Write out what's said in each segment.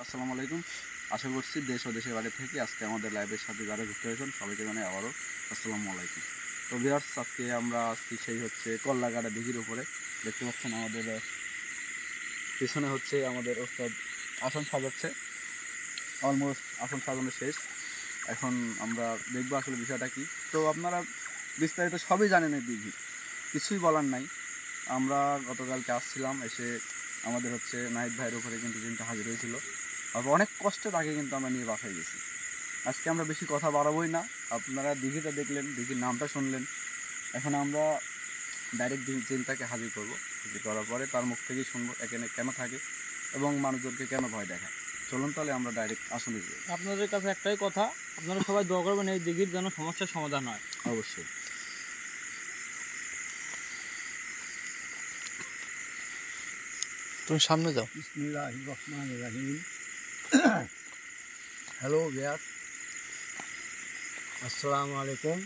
আসসালামু আলাইকুম। আশা করছি দেশ ও দেশের বাইরে থেকে আজকে আমাদের লাইভের সাথে যারা যুক্ত হয়েছেন সবাইকে জানাই আবারও আসসালামু আলাইকুম। তো ভিউয়ার্স, আজকে আমরা আসছি সেই হচ্ছে কল্লাগাড়া দিঘির উপরে। দেখতে পাচ্ছেন আমাদের পিছনে হচ্ছে আমাদের ওস্তাদ আসন সাজাচ্ছে। অলমোস্ট আসন সাজানো শেষ। এখন আমরা দেখবো আসলে বিষয়টা কি। তো আপনারা বিস্তারিত সবই জানেন এই দিঘি, কিছুই বলার নাই। আমরা গতকালকে আসছিলাম, এসে আমাদের হচ্ছে নাহিদ ভাইয়ের উপরে কিন্তু দিনটা হাজির হয়েছিল। আর অনেক কষ্টে তাকে কিন্তু আমরা নিয়ে বাসায় গেছি। আজকে আমরা বেশি কথা বাড়াবোই না, আপনারা দিঘিটা দেখলেন, দিঘির নামটা শুনলেন। এখন আমরা ডাইরেক্ট জিনটাকে হাজির করব। হাজির করার পরে তার মুখ থেকেই শুনবো এখানে কেন থাকে এবং মানুষজনকে কেন ভয় দেখায়। চলুন তাহলে আমরা ডাইরেক্ট আসলে যাই। আপনাদের কাছে একটাই কথা, আপনারা সবাই দোয়া করবেন এই দিঘির যেন সমস্যার সমাধান হয়। অবশ্যই। তুমি সামনে যাও। বিসমিল্লাহির রহমানির রহিম। হ্যালো ভিউয়ার, আসসালামু আলাইকুম।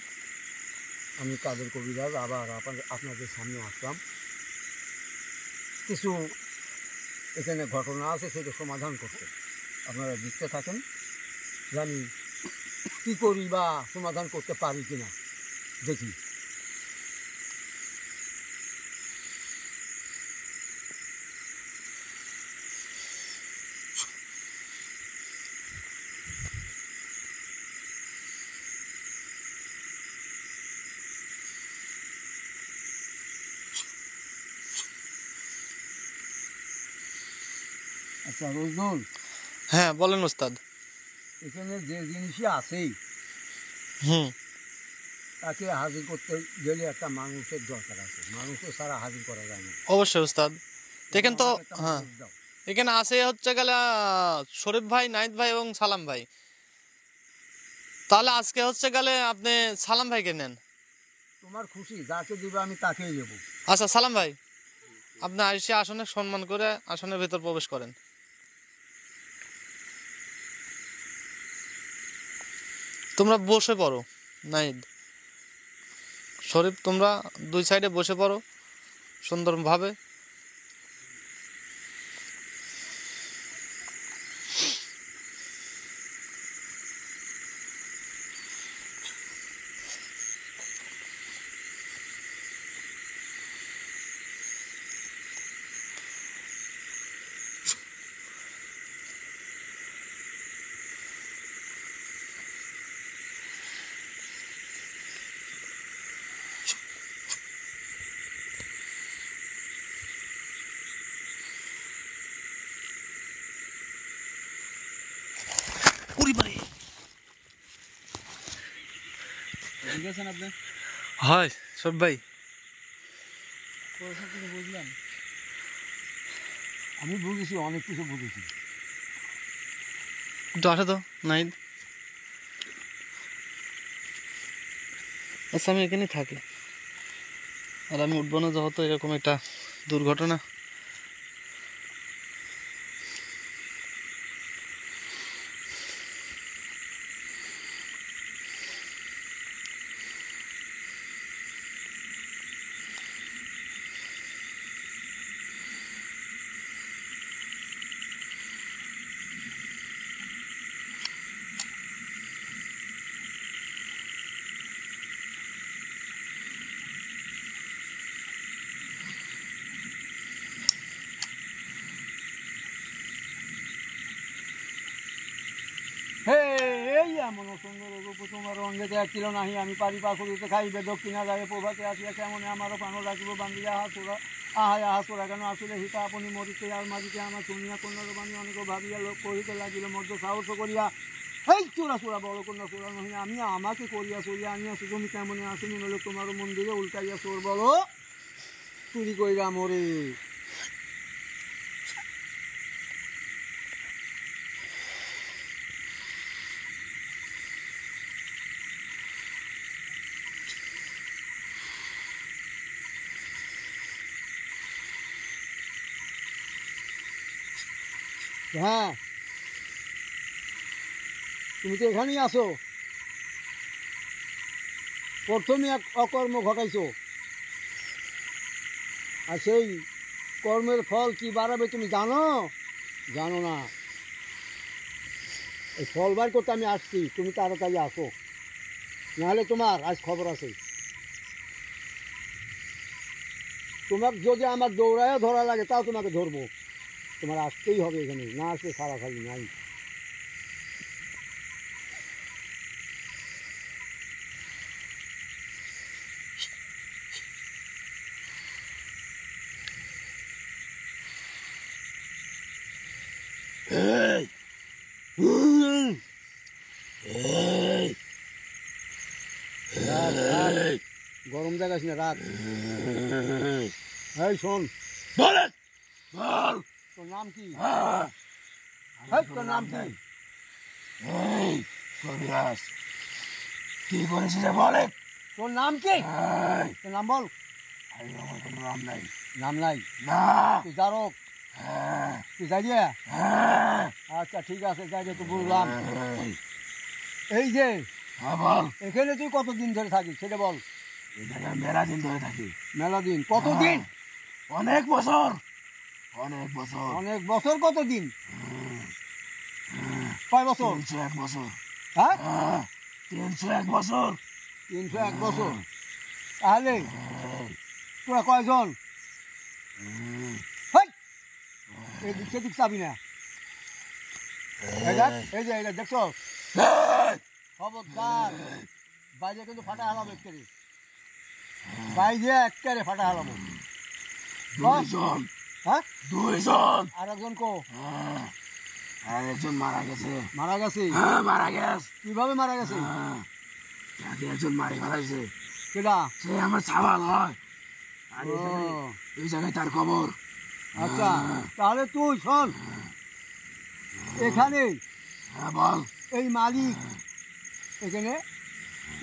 আমি কাদের কবিরাজ আবার আপনাদের সামনে আসলাম। কিছু এখানে ঘটনা আছে, সেটা সমাধান করতে আপনারা দেখতে থাকেন, জানি কী করি বা সমাধান করতে পারি কিনা দেখি। আচ্ছা রোজনুল, হ্যাঁ বলেন ওস্তাদ। এখানে যে জিনিসই আছেই হুম, তাকে হাজির করতে গেলে একটা মানুষের দরকার আছে, মানুষের ছাড়া হাজির করা যায় না। অবশ্যই ওস্তাদ। দেখেন তো, আমাকে একটা হ্যাঁ মানুষ দাও। এখানে আছে হচ্ছে গেলে শরীফ ভাই, নাহিদ ভাই এবং সালাম ভাই। তাহলে আজকে হচ্ছে গেলে আপনি সালাম ভাইকে নেন। তোমার খুশি, যাকে দিবে আমি তাকেই নেবো। আচ্ছা সালাম ভাই, আপনি এসে আসনে সম্মান করে আসনের ভেতর প্রবেশ করেন। তোমরা বসে পড়ো। নাহিদ, শরীফ, তোমরা দুই সাইডে বসে পড়ো সুন্দরভাবে। পরিবারে ঠিক আছেন আপনি? হয় সব ভাই। বুঝলেন? আমি বুঝেছি, অনেক কিছু বুঝেছি। একটু আসো তো নাহিদ। আচ্ছা আমি এখানেই থাকি, আর আমি উঠবো না যেহেতু এরকম একটা দুর্ঘটনা। হে এই এমন সুন্দর রূপ তোমার অঙ্গে ছিল নাহি, আমি পারি পাখুরিতে খাইবে দক্ষিণা যায় প্রভাতে আসিয়া কেমন আমারও প্রাণ রাখিব বান্ধিয়া হাসুরা আহায় হাসুরা কেন আসলে হিতা আপনি মরিতে আর মাঝিতে আমার শুনিয়া কন্যার বাণী অনেক ভাবিয়া লোক কহিতে লাগিল মধ্য সাহস করিয়া এই চোরা চোরা বড় কন্যা চোরা নহি আমি আমাকে করিয়া চলিয়া আনিয়া সুজমি কেমনে আসেনি মেলো তোমার মন্দিরে উল্টাইয়া চোর বলো চুরি কইরা মরে। হ্যাঁ তুমি তো এখানেই আসো, প্রথমে এক অকর্ম ঘটাইছো, আর সেই কর্মের ফল কি বাড়াবে তুমি জানো? জানো না। এই ফল বার করতে আমি আসছি, তুমি তাড়াতাড়ি আসো, নাহলে তোমার আজ খবর আছে। তোমার যদি আমার দৌড়ায়ও ধরা লাগে তাও তোমাকে ধরবো, তোমার আসতেই হবে এখানে, না আসলে সারা খালি নাই। রাখ, রাখ। গরম দেখাস না, রাখ। এই শোন, বলেন, বল। তোর নাম কি? আমার তোর নাম কি? এই কবিরাজ, কি করেছিস বলে? তোর নাম কি? এই, তোর নাম বল। আমার কোনো নাম নাই। নাম নাই? না। তুই দারক? হ্যাঁ, তুই যাই দিয়ে? হ্যাঁ, আচ্ছা ঠিক আছে, যাই দিয়ে তো বুঝলাম। এই, এই যে হ্যাঁ বল। এখানে তুই কতদিন ধরে থাকিস সেটা বল। এই জায়গায় মেলা দিন ধরে থাকি। মেলা দিন? কতদিন? অনেক বছর, অনেক বছর। অনেক বছর? কতদিন? কয় বছর? 301 বছর। হ্যাঁ, 301 বছর। 301 বছর। তাহলে তোরা কয়জন? হেই, এদিক সেদিক চাবি না। এই দেখ, এই যে এটা দেখছো, খবরদার বাইরে কিন্তু ফাটা হালাবো একেবারে, বাইরে একেবারে ফাটা হালাবো। দুইজন, হ্যাঁ, দুইজন। আর একজন কো? আর একজন মারা গেছে। মারা গেছে? হ্যাঁ, মারা গেছে। কিভাবে মারা গেছে? তাকে একজন মারি ফেলাইছে। কেডা? সে আমার ছাওয়াল হয়। আর ও, এই জায়গায় তার খবর। আচ্ছা তাহলে তুই শোন, এখানে হ্যাঁ বল। এই মালিক এখানে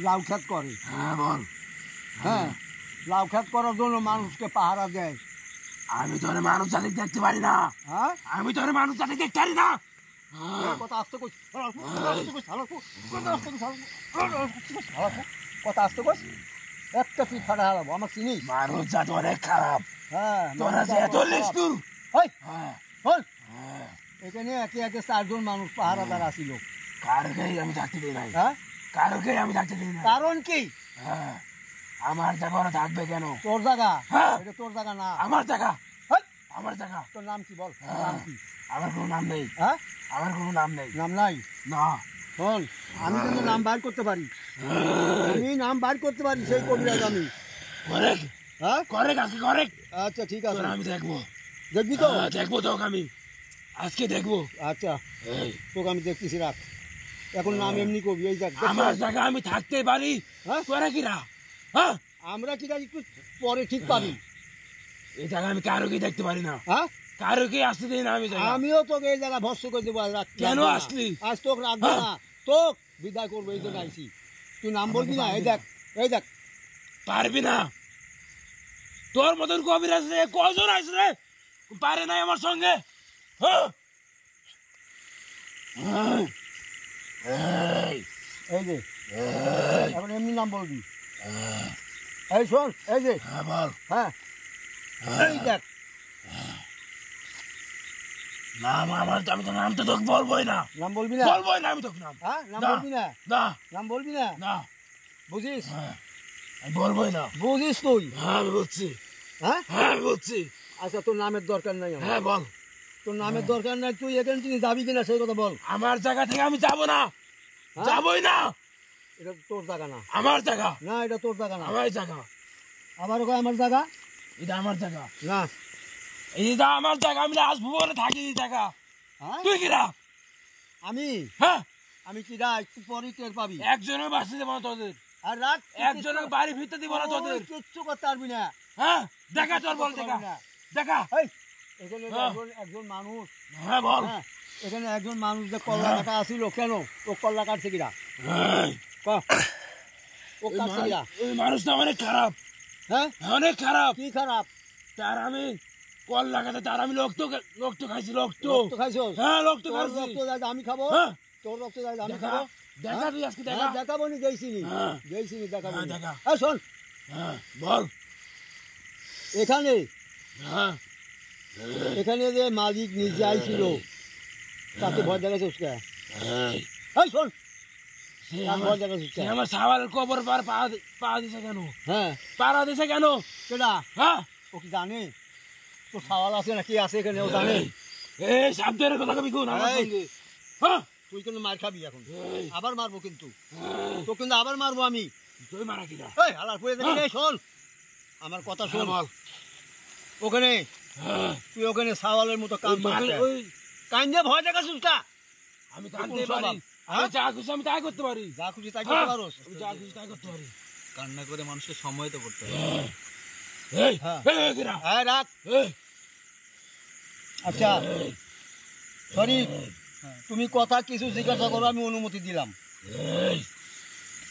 লাউ খেত করে। হ্যাঁ বল। হ্যাঁ, লাউ খেত করার জন্য মানুষকে পাহারা দেয়। আমি তোরে মানুষ জাতি দেখতে পারি না। হ্যাঁ, আমি তোরে মানুষ জাতি দেখতে পারি না। কথা আসতে কইস, কথা আসতে কইস, একটা পিঠ ফাটা হারাবো। আমার চিনিস? মানুষ জাত অনেক খারাপ। হ্যাঁ, তোরা যে এত লিস্টুর। ওই হ্যাঁ, শোন, হ্যাঁ। এখানে একে একে 4 জন মানুষ পাহারাদার আসিল। কারকেই আমি থাকতে দিই নাই। হ্যাঁ, কারকেই আমি থাকতে দিই নাই। কারণ কি? হ্যাঁ, আমার জায়গা ওরা থাকবে কেন? তোর জায়গা? হ্যাঁ। এটা তোর জায়গা না। আমার জায়গা, হেই, আমার জায়গা। তোর নাম কি বল? তোর নাম কি? আমার কোনো নাম নেই। হ্যাঁ, আমার কোনো নাম নেই। নাম নাই? না। শোন, আমি কিন্তু নাম বাইর করতে পারি, আমি নাম বাইর করতে পারি, সেই কবিরাজ আমি। করেক, হ্যাঁ, করেক, আজকে করেক। আচ্ছা ঠিক আছে, তোরা আমি দেখবো। দেখবি তো? দেখবো তোকে আমি আজকে দেখবো। আচ্ছা এই, তোকে আমি দেখতেছি, রাখ। এখন নাম এমনি কবি, এই দেখ। আমার জায়গা আমি থাকতে পারি। হ্যাঁ, তোরা কিরা? হ্যাঁ, আমরা কি জানি একটু পরে ঠিক পাবি। এই জায়গা আমি কারোকে দেখতে পারি না। হ্যাঁ, কারোকে আসতে দিই না আমি জায়গা। আমিও তোকে এই জায়গা ভস্য করে দেবো। কেন আসলি? আজ তোকে রাখবো না, তোকে বিদায় করবো, এই জন্য আইসি। তুই নাম বলবি না? এই দেখ, এই দেখ। পারবি না। তোর মতন কবিরাজ রে কজন আছে রে, পারে নাই আমার সঙ্গে। হ্যাঁ? এই, এই যে এই, এখন এমনি নাম বলবি। এই শোন, এই যে, হ্যাঁ বল। হ্যাঁ, এই দেখ। নাম আমার, আমি তো নাম তো তোকে বলবোই না। নাম বলবি না? বলবোই না আমি তোকে নাম। হ্যাঁ, নাম না। বলবি না? না, নাম বলবি না? না। বুঝিস? হ্যাঁ, আমি বলবোই না। বুঝিস তুই? হ্যাঁ আমি বুঝছি। হ্যাঁ, হ্যাঁ আমি বুঝছি। আচ্ছা তোর নামের দরকার নাই আমার। হ্যাঁ বল। তোর নামের দরকার নাই, তুই এখান থেকে যাবি কিনা সেই কথা বল। আমার জায়গা থেকে আমি যাবো না। হ্যাঁ? যাবোই না। এটা তোর জায়গা না। আমার জায়গা, না, এটা তোর জায়গা না। আমার জায়গা, আবারও কয় আমার জায়গা এটা আমার জায়গা। না। এইটা আমার জায়গা, আমি রাজভবনে থাকি এই জায়গা। হ্যাঁ, তুই কিরা? আমি হ্যাঁ, আমি কিরা একটু পরে টের পাবি। একজনের বাঁচতে দেবো না তোদের। আর রাত একজনের বাড়ি ভিতরে দিব না তোদের। কিচ্ছু করতে পারবি না। হ্যাঁ, দেখা তোর বল, দেখা, দেখা। এই, এখানে হ্যাঁ। একজন মানুষ, হ্যাঁ বল। হ্যাঁ, এখানে একজন মানুষ যে কল্লা কাটা আসিল, কেন ও কল্লা কাটছে কিরা? এই, ক, ও কাটছে কিরা? এই মানুষটা অনেক খারাপ, হ্যাঁ, অনেক খারাপ। কি খারাপ? তার আমি কল লাগাতে, তার আমি রক্ত খাইছি, রক্ত। রক্ত খাইছো? হ্যাঁ, রক্ত তোর খাইছি। রক্ত যাই আমি খাবো? হ্যাঁ, তোর রক্ত যাই আমি দেখা, খাবো? দেখা তুই আজকে দেখা। হ্যাঁ, দেখাবো নি, গেছিনি হ্যাঁ। গেছিনি, দেখাবো হ্যাঁ, নি। দেখা। এই শোন, হ্যাঁ বল। এখানে হ্যাঁ, এখানে যে মালিক নিজে আইছিল তাকে ভয় দেখাচ্ছে, এই শোন, আর ভয় দেখাচ্ছিস কেন? আমার সাওয়ালের কবর পার পা দিছে কেন? হ্যাঁ, পাড়া দিছে কেন? কেডা? হ্যাঁ, ও কি জানে তোর সাওয়াল আছে না কি আছে এখানে? ও জানে? এই সাবধানে কথা কবি কোন আমার এই, সঙ্গে? হ্যাঁ, তুই কিন্তু মার খাবি এখন, এই, আবার মারবো কিন্তু, তো কিন্তু আবার মারবো আমি। তুই মারা কিনা? এই হালার পড়ে দেখি রে, শোন আমার কথা শোন। বল। ওখানে হ্যাঁ, তুই ওখানে সাওয়ালের মতো কাম ওই কান দিয়ে ভয় দেখাচ্ছিস কা? আমি কানতে কোন পারি, স্বভাব? আমি যা খুশি আমি তাই করতে পারি। যা খুশি তাই করতে হ্যাঁ, পারোস? আমি যা খুশি তাই করতে পারি। কান্না করে মানুষকে সময় তো করতে হবে। এই, হ্যাঁ। এই, কিরা? হ্যাঁ রাখ। এই, আচ্ছা সরি, তুমি কথা কিছু জিজ্ঞাসা করো, আমি অনুমতি দিলাম। এই,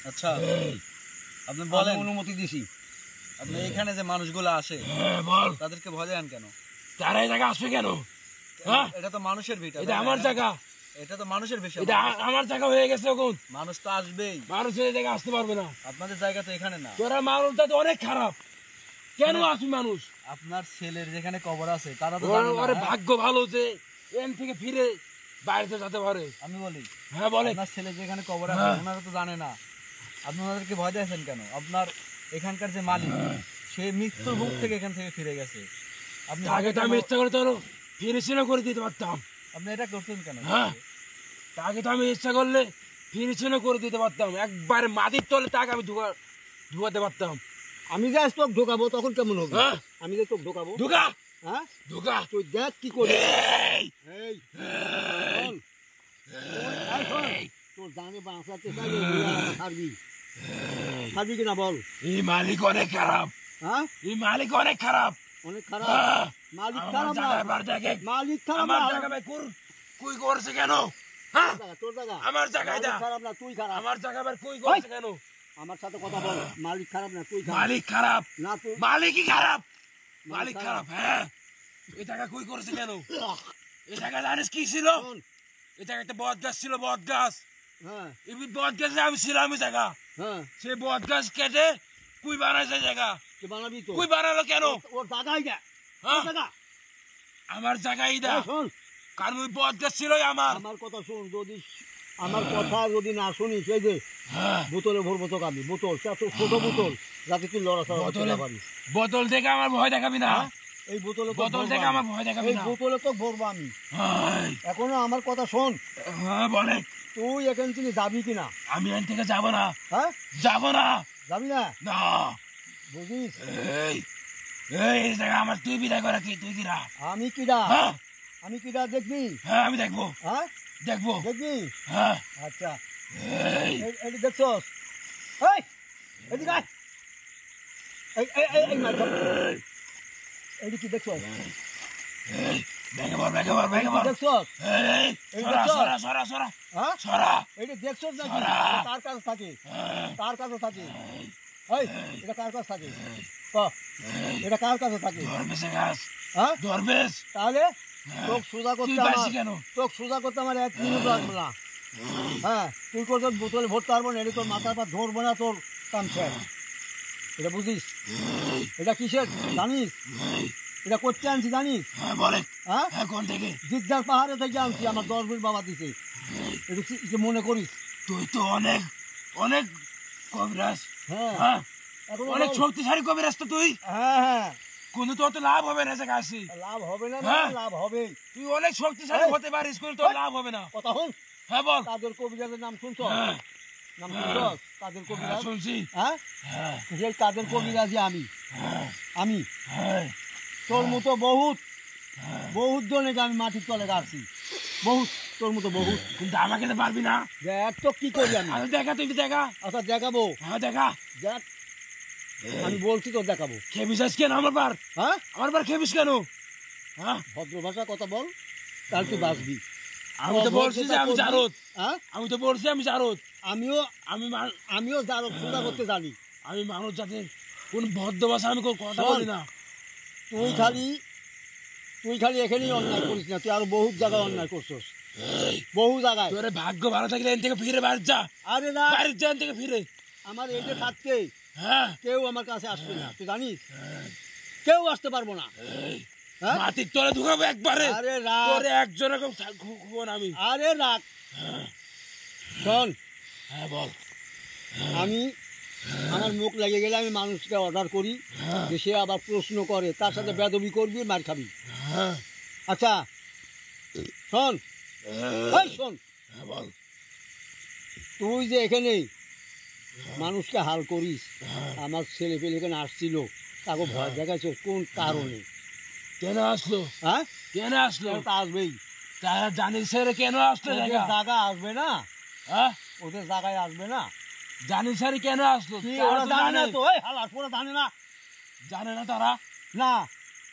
আচ্ছা এই, আপনি আমি বলেন, অনুমতি দিছি। আপনি এখানে যে মানুষগুলো আসে হ্যাঁ, বল। তাদেরকে ভয় দেন কেন? তারা এই জায়গা আসবে কেন? হ্যাঁ, এটা তো মানুষের ভিটা, এটা আমার জায়গা, এটা তো মানুষের বিষয়। এটা আমার জায়গা হয়ে গেছে। এখন মানুষ তো আসবেই, মানুষ এই জায়গায় আসতে পারবে না। আপনাদের জায়গা তো এখানে না। তোরা মানুষটা তো অনেক খারাপ। কেন আসবি মানুষ? আপনার ছেলের যেখানে কবর আছে তারা তো ওর জানে না, ওর হ্যাঁ? ভাগ্য ভালো যে এন থেকে ফিরে বাইরে যেতে পারে। আমি বলি, হ্যাঁ, বলে। আপনার ছেলে যেখানে কবর আছে হ্যাঁ। ওনারা তো জানে না, আপনি ওনাদেরকে ভয় দিয়েছেন কেন? আপনার এখানকার যে মালিক সে মৃত্যুর মুখ থেকে এখান থেকে ফিরে গেছে, আপনি তাকে তো আমি ইচ্ছা করে তোর ফিরেছিল করে দিতে পারতাম। আপনি এটা করছেন কেন? হ্যাঁ, তাকে তো আমি ইচ্ছা করলে ফিরেছিল করে দিতে পারতাম। একবারে মাটির তলে তাকে আমি ঢুকাতে পারতাম। আমি যে আজ তোকে ঢোকাবো তখন কেমন হবে? হ্যাঁ, আমি যে তোকে ঢোকাবো, ঢুকা হ্যাঁ ঢুকা। তুই দেখ কি করি। এই, এই শোন, এই শোন, তোর জানে বাঁচাতে চাইলে ছাড়বি, ছাড়বি কিনা বল? এই মালিক অনেক খারাপ, হ্যাঁ এই মালিক অনেক খারাপ। অনেক খারাপ। হ্যাঁ, মালিক আমার খারাপ না, জায়গায় বার দেখে, মালিক খারাপ আমার না। জায়গা ভাই কুই করছে কেন? হ্যাঁ, তোর জায়গা আমার জায়গায় মালিক দা। খারাপ না, তুই খারাপ। আমার জায়গা আবার কুই করছে কেন? আমার সাথে কথা বল, মালিক খারাপ না তুই খারাপ। মালিক খারাপ, না তুই মালিকই খারাপ, মালিক মালিক খারাপ। হ্যাঁ, এই জায়গা কুই করছে কেন? এই জায়গা জানিস কি ছিল? শোন, এই জায়গাতে বট গাছ ছিল, বট গাছ। হ্যাঁ এই বট গাছে আমি ছিলাম এই জায়গা। হ্যাঁ সেই বট গাছ কেটে কুই বানাইছে জায়গা। তুই বানাবি তো। কুই বানালো কেন? ওর জায়গায় যা, হ্যাঁ, ওর জায়গা। আমার জায়গায় দা, এই শোন, কারণ ওই বট গাছ ছিল আমার। আমার কথা শোন, যদি আমার কথা যদি না শুনিস, এই যে হ্যাঁ, বোতলে ভরবো তোকে আমি, বোতল ছোট বোতল, যাতে তুই লড়াচড়া করতে বোতলে না পারিস। বোতল থেকে আমার ভয় দেখাবি না। এই বোতলে তো বোতল ভরবো থেকে আমি। আমার ভয় দেখাবি এই না। বোতলে তো ভরবো আমি। হাই, এখনো আমার কথা শোন, হ্যাঁ, বলে তুই এখান থেকে যাবি কিনা? আমি এখান থেকে যাবো না, হ্যাঁ যাবো না। যাবি না? না, বুঝিস এই এই জায়গা আমার তুই বিদায় করে কি? তুই কিরা? আমি কিডা? হ্যাঁ, আমি কিডা দেখবি? হ্যাঁ, আমি দেখবো, হ্যাঁ দেখবো। দেখবি? হ্যাঁ, আচ্ছা এই, এটি দেখছস? এই এদিকে আয়। এই মার খাবো। এটি কি দেখছস? এই, ব্যাগে বল, ব্যাগে বল, ব্যাগে এটি বল। দেখছস? এই, এই সরা, দেখছো? সরা, সরা, সরা, হ্যাঁ সরা। এটি দেখছস নাকি? সরা। এটা কার কাছে থাকে? হ্যাঁ, কার কাছে থাকে? এই এটা কার কাছে থাকে? ক, এটা কার কাছে থাকে? দরবেশে গাছ, হ্যাঁ দরবেশ। তাহলে তোক সোজা তুই করতে পাইছি আমার, কেন? তোক সোজা করতে আমার 1 মিনিট লাগবে না। হ্যাঁ তুই কোথাও বোতলে ভরতে পারবো না, এটা তোর মাথার পর ধরবো না, তোর কাম শেষ। এটা বুঝিস? এটা কিসের জানিস? এটা করতে আনছি জানিস? হ্যাঁ, বলে। হ্যাঁ হ্যাঁ, কোন থেকে? জিদ্দার পাহাড়ে থেকে আনছি, আমার 10 বীর বাবা দিছে। এটা কি মনে করিস? তুই তো অনেক অনেক কবিরাজ। হ্যাঁ হ্যাঁ, এখন অনেক শক্তিশালী কবিরাজ তো তুই। হ্যাঁ হ্যাঁ কিন্তু তোর তো লাভ হবে না জায়গা আসি। লাভ হবে না, হ্যাঁ। লাভ হবে। তুই অনেক শক্তিশালী এই। হতে পারিস, কিন্তু তোর লাভ হবে না। কথা হল, হ্যাঁ, বল। তাদের কবিরাজের নাম শুনছ? হ্যাঁ, নাম শুনছ তাদের হ্যাঁ, কবিরাজ? শুনছি। হ্যাঁ হ্যাঁ, সেই তাদের কবিরাজি আমি। হ্যাঁ, আমি হ্যাঁ, তোর মতো বহুত বহুত জনেকে আমি মাটির তলে গাড়ছি, বহুত, তোর মতো বহুত। কিন্তু আমাকে তো পারবি না। দেখ তো কি করি আমি। আরে দেখা, তুই দেখা। আচ্ছা দেখাবো, হ্যাঁ, দেখা। দেখ আমি বলছি তো দেখাবো। খেবিস আজ কেন আমার বার? হ্যাঁ আমার বার খেবিস কেন? হ্যাঁ, ভদ্র ভাষা কথা বল, তাহলে তুই বাঁচবি। আমি তো বলছি যে আমি জারদ। হ্যাঁ আমি তো বলছি আমি জারদ। আমিও আমি আমিও যার সোজা করতে জানি। আমি মানুষ জাতির কোন ভদ্র ভাষা আমি কোনো কথা শোন। বলি না। তুই খালি এখানেই অন্যায় করিস না, তুই আরো বহুত জায়গায় অন্যায় করছস, এই, বহু জায়গায়। তোর ভাগ্য ভালো থাকলে এখান থেকে ফিরে বাড়ি যা। আরে না, বাড়ির যা, এখান থেকে ফিরে। আমার এইটা থাকতে হ্যাঁ, কেউ আমার কাছে আসবে না, তুই জানিস? কেউ আসতে পারবো না। এই, হ্যাঁ মাটির তলে ঢুকাবো একবারে। আরে রাখ, তোরে একজনের খুব আমি। আরে রাখ, শোন, হ্যাঁ বল। আমি আমার মুখ লেগে গেলে আমি মানুষকে অর্ডার করি যে সে আবার প্রশ্ন করে, তার সাথে বেদবি করবি, মার খাবি। হ্যাঁ আচ্ছা শোন, এই শোন, হ্যাঁ বল। তুই যে এখানে মানুষকে হাল করিস, আমার ছেলে পেলে এখানে আসছিল, তাকে ভয় দেখাচ্ছ কোন কারণে? কেন আসলো? হ্যাঁ, কেন আসলো? তা আসবেই, তারা জানিস স্যার কেন আসলো? ওদের দেখা জায়গা আসবে না, হ্যাঁ ওদের জায়গায় আসবে না। জানিস স্যার কেন আসলো? কি তারা ওরা তো জানে না জানে। তো? ওই হালাস ওরা জানে না। জানে না তারা? না,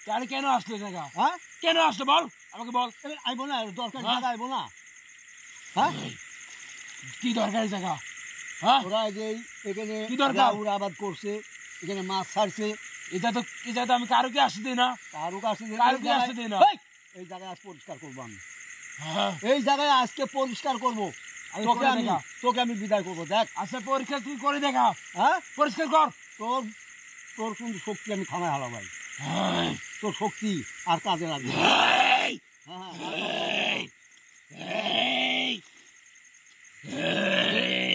তাহলে কেন আসলো দেখা? হ্যাঁ, কেন আসলো বল, আমাকে বল। এবার আইবো না, দরকার হ্যাঁ? জায়গা আইবো না। হ্যাঁ, কি দরকারি জায়গা? হ্যাঁ ওরা যে এখানে কি দরকার? ওরা আবাদ করছে, এখানে মাছ ছাড়ছে, এটা তো আমি কারোকে আসতে দিই না। কারো কাছে কারোকে আসতে দিই না। এই জায়গায় আজ পরিষ্কার করবো আমি, হ্যাঁ এই জায়গায় আজকে পরিষ্কার করবো। আমি তোকে করে আমি দেখা। তোকে আমি বিদায় করবো, দেখ। আচ্ছা পরীক্ষা তুই করে দেখা, হ্যাঁ, পরিষ্কার কর। তোর তোর কিন্তু শক্তি আমি থামায় হালা ভাই, হ্যাঁ, তোর শক্তি আর কাজে লাগবে। এই, হ্যাঁ, হ্যাঁ, এই,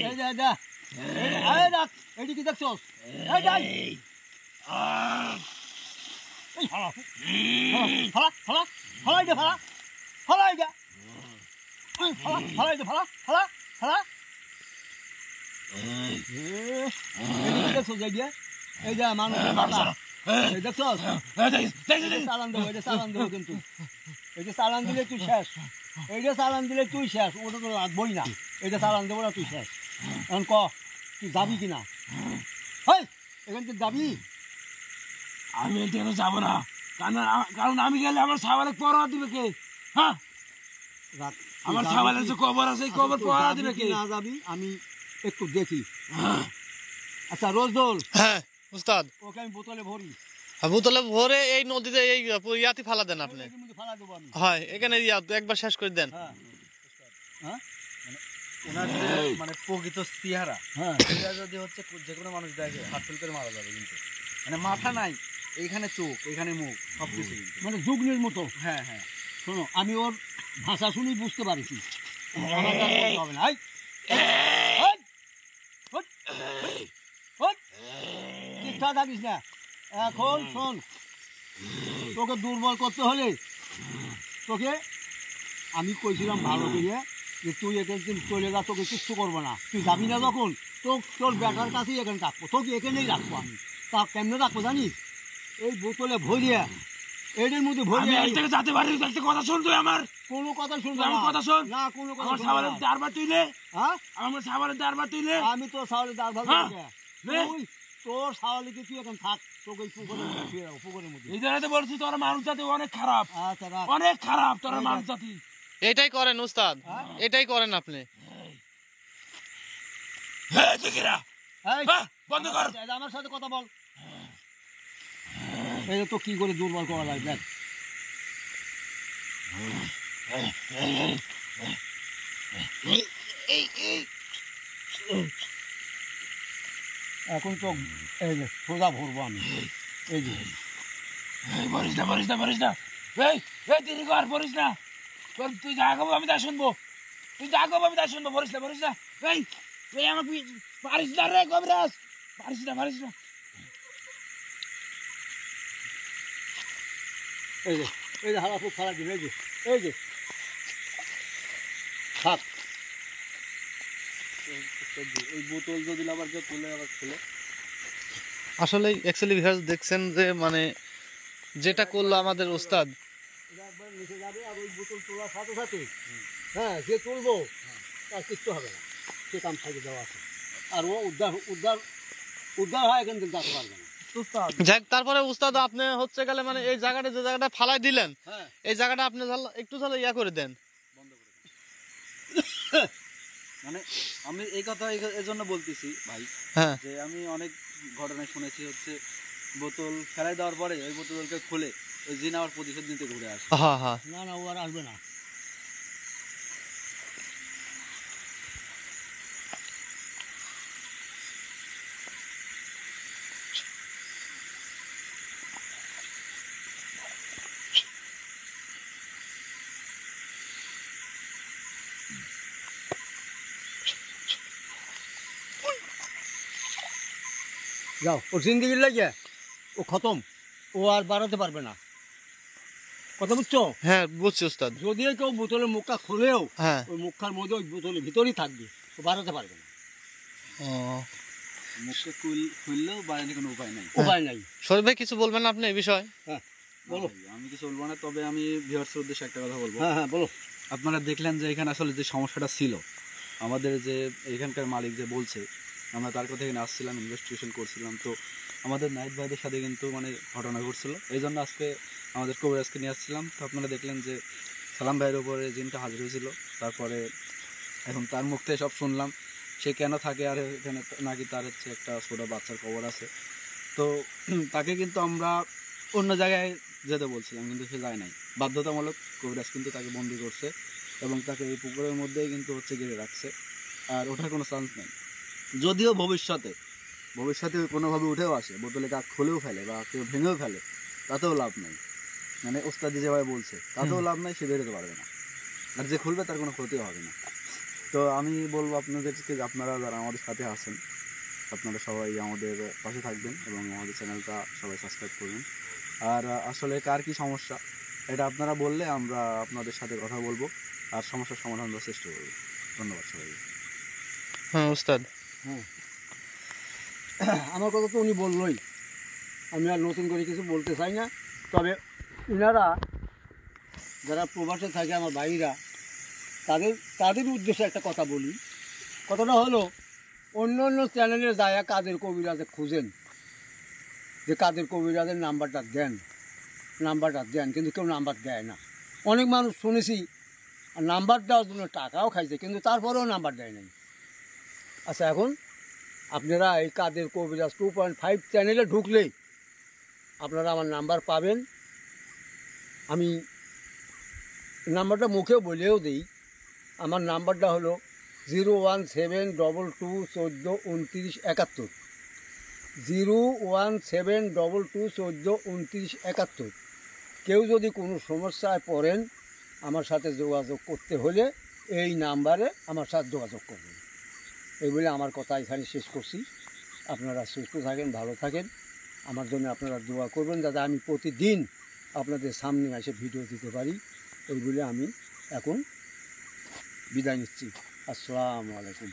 এই যা যা, এই দেখ, এইটি কি দেখছস? এই যাই, এই, এই হালা, হালা হালা হালাই দে, হালা হালাই দে, হালা হালাই দে, হালা হালা হালা। এইটি কি দেখছস? এই যে, এই যে মানুষের মাথা, এই দেখছস? চালান দেবো, এটা চালান দেবো কিন্তু, এটা চালান দিলে তুই শেষ, এইটা চালান দিলে তুই শেষ, ওটা তো লাগবই না, এটা চালান দেবো না, তুই শেষ। এখন ক, তুই যাবি কিনা? হেই, এখান থেকে যাবি? আমি এখানে যাবো না, কারণ আমি গেলে আমার ছাওয়ালে পরোয়া দিবে কে? হ্যাঁ, রাখ, তুই আমার যাবি ছাওয়ালের কি? যে কবর আছে এই আচ্ছা, কবর তুই পরোয়া যাবি দিবে কি কে? না যাবি আমি একটু দেখি। আচ্ছা রোজদোল, হ্যাঁ উস্তাদ, ওকে আমি বোতলে ভরি, বোতলে ভরে এই নদীতে এই ইয়াতে ফালা দেন আপনি। এর মধ্যে ফালা দেবো আমি। হয় এখানে একবার শেষ করে দেন। হ্যাঁ, হ্যাঁ, ওনার যে মানে প্রকৃত চেহারা, হ্যাঁ, এটা যদি হচ্ছে যে কোনো মানুষ দেখে হাত ফেল করে মারা যাবে কিন্তু। মানে মাথা নাই, এইখানে চোখ, এইখানে মুখ, সব কিছু কিন্তু। মানে যুগ্নের মতো। হ্যাঁ হ্যাঁ, শোনো, আমি ওর ভাষা শুনেই বুঝতে পারছি, আমার কাজ করতে হবে না। এই, এই, হট, হট, ঠিকঠাক থাকিস না। এখন শোন, তোকে দুর্বল করতে হলে তোকে আমি কইছিলাম ভালো করে যে তুই এখান থেকে চলে যা, তোকে কিচ্ছু করবো না, তুই যাবি না যখন, তোর বেটার কাছেই এখানে রাখবো, তোকে এখানেই রাখবো আমি। তা কেমনে রাখবো জানিস? এই বোতলে ভরিয়া, এদের মধ্যে আমি ভরিয়া, এই থেকে যেতে পারি, একটা কথা শোন তুই আমার। কোনো কথা শুনবো তুই আমার না। কথা শোন। না, কোনো কথা আমার শুনবো ছাওয়ালের না। দারবার তুইলে, হ্যাঁ, আমার ছাওয়ালের দারবার তুইলে। আমি তোর সাওয়ালে দাঁড় ভালো হ্যাঁ, নে। তোর সাওয়ালে কি তুই এখন থাক, তোকে এই পুকুরের মধ্যে শুয়ে রাখো, পুকুরের মধ্যে। এই জন্য তো বলছি তোর মানুষ জাতি অনেক খারাপ, আচ্ছা রাখ। অনেক খারাপ তোর মানুষ জাতি। এটাই করেন উস্তাদ, এটাই করেন আপনি। হ্যাঁ চিকিরা, এই, হ্যাঁ, বন্ধ কর। আমার সাথে কথা বল। এই তো কি করে দুর্বল করা যায় দেখ। এখন তো এই যে সোজা ভরবো আমি, এই যে এই বলিস না, বলিস না, বলিস না। এই এই দেরি কর, বলিস না। তুই যা খাবো আমি তাই শুনবো, তুই যা খাবো আমি তাই শুনবো, বলিস না, বলিস না। এই এই আমার পারিস না রে কবিরাজ, পারিস না, পারিস না। এই যে এই যে হালা খুব খারাপ দিন, এই যে এই যে থাক। এই বোতল যদি আবার কেউ খুলে আবার খুলে, আসলে অ্যাকচুয়ালি ভিউয়ার্স দেখছেন যে মানে যেটা করলো আমাদের উস্তাদ, এটা একবার নিচে যাবে আর ওই বোতল তোলার সাথে সাথে, হ্যাঁ, যে তুলবো তার কিচ্ছু হবে না, সে কাম থাকি দেওয়া আছে। আর ও উদ্ধার উদ্ধার উদ্ধার হয় এখান থেকে যেতে পারবে না। যাক তারপরে উস্তাদ আপনি হচ্ছে গেলে মানে এই জায়গাটা যে জায়গাটা ফালাই দিলেন, হ্যাঁ, এই জায়গাটা আপনি একটু তাহলে ইয়া করে দেন। মানে আমি এই কথা এই জন্য বলতেছি ভাই, হ্যাঁ যে আমি অনেক ঘটনা শুনেছি হচ্ছে বোতল ফেলাই দেওয়ার পরে ওই বোতলকে খুলে ওই জিন আবার প্রতিশোধ নিতে ঘুরে আসে। হ্যাঁ হ্যাঁ, না না, ও আর আসবে না। যাও ওর জিন্দিগির লাগে ও খতম, ও আর বাড়াতে পারবে না, কথা বুঝছো? হ্যাঁ বুঝছি উস্তাদ। যদিও কেউ বোতলের মুখটা খুলেও হ্যাঁ। ওই মুখটার মধ্যে ওই বোতলের ভিতরেই থাকবে, ও বাড়াতে পারবে না, ও মুখে খুললেও বাড়ানোর কোনো উপায় নেই। উপায় নাই। শরীফ ভাই কিছু বলবেন না আপনি এই বিষয়ে? হ্যাঁ বলো। আমি কিছু বলবো না, তবে আমি ভিউয়ার্সের উদ্দেশ্যে একটা কথা বলবো। হ্যাঁ হ্যাঁ বলো। আপনারা দেখলেন যে এখানে আসলে যে সমস্যাটা ছিল, আমাদের যে এখানকার মালিক যে বলছে, আমরা তার কথা এখানে আসছিলাম, ইনভেস্টিগেশন করছিলাম, তো আমাদের নাইট ভাইদের সাথে কিন্তু মানে ঘটনা ঘটছিল, এই জন্য আজকে আমাদের কবিরাজকে নিয়ে আসছিলাম। তো আপনারা দেখলেন যে সালাম ভাইয়ের উপরে জিনটা হাজির হয়েছিল, তারপরে এখন তার মুখ থেকে সব শুনলাম সে কেন থাকে, আর এখানে নাকি তার হচ্ছে একটা ছোটো বাচ্চার খবর আছে। তো তাকে কিন্তু আমরা অন্য জায়গায় যেতে বলছিলাম, কিন্তু সে যায় নাই, বাধ্যতামূলক কবিরাজ কিন্তু তাকে বন্দি করছে এবং তাকে এই পুকুরের মধ্যেই কিন্তু হচ্ছে ঘিরে রাখছে, আর ওঠার কোনো চান্স নেই। যদিও ভবিষ্যতে কোনোভাবে উঠেও আসে, বোতলে কাক খুলেও ফেলে বা কেউ ভেঙেও ফেলে, তাতেও লাভ নেই, মানে ওস্তাদি যেভাবে বলছে তাতেও লাভ নেই, সে বেরোতে পারবে না, আর যে খুলবে তার কোনো ক্ষতিও হবে না। তো আমি বলবো আপনাদেরকে যে আপনারা যারা আমাদের সাথে আছেন, আপনারা সবাই আমাদের পাশে থাকবেন এবং আমাদের চ্যানেলটা সবাই সাবস্ক্রাইব করবেন। আর আসলে কার কী সমস্যা এটা আপনারা বললে আমরা আপনাদের সাথে কথা বলবো আর সমস্যার সমাধান দেওয়ার চেষ্টা করবো। ধন্যবাদ সবাইকে। হ্যাঁ উস্তাদ। হ্যাঁ আমার কথা তো উনি বললোই, আমি আর নতুন করে কিছু বলতে চাই না। তবে এনারা যারা প্রবাসে থাকে আমার ভাইরা, তাদের উদ্দেশ্যে একটা কথা বলি। কথাটা হলো, অন্য অন্য চ্যানেলে যায় কাদের কবিরাজে খুঁজেন যে কাদের কবিরাজের নাম্বারটা দেন, কিন্তু কেউ নাম্বার দেয় না। অনেক মানুষ শুনেছি নাম্বার দেওয়ার জন্য টাকাও খাইছে, কিন্তু তারপরেও নাম্বার দেয় নাই। আচ্ছা এখন আপনারা এই কাদের কবিরাজ 2.5 চ্যানেলে ঢুকলেই আপনারা আমার নাম্বার পাবেন। আমি নাম্বারটা মুখেও বলেও দিই, আমার নাম্বারটা হলো 01722142971, 01722142971। কেউ যদি কোনো সমস্যায় পড়েন আমার সাথে যোগাযোগ করতে হলে এই নাম্বারে আমার সাথে যোগাযোগ করবেন। এই বলে আমার কথা এখানে শেষ করছি। আপনারা সুস্থ থাকেন, ভালো থাকেন, আমার জন্য আপনারা দোয়া করবেন যাতে আমি প্রতিদিন আপনাদের সামনে এসে ভিডিও দিতে পারি। এই বলে আমি এখন বিদায় নিচ্ছি। আসসালামু আলাইকুম।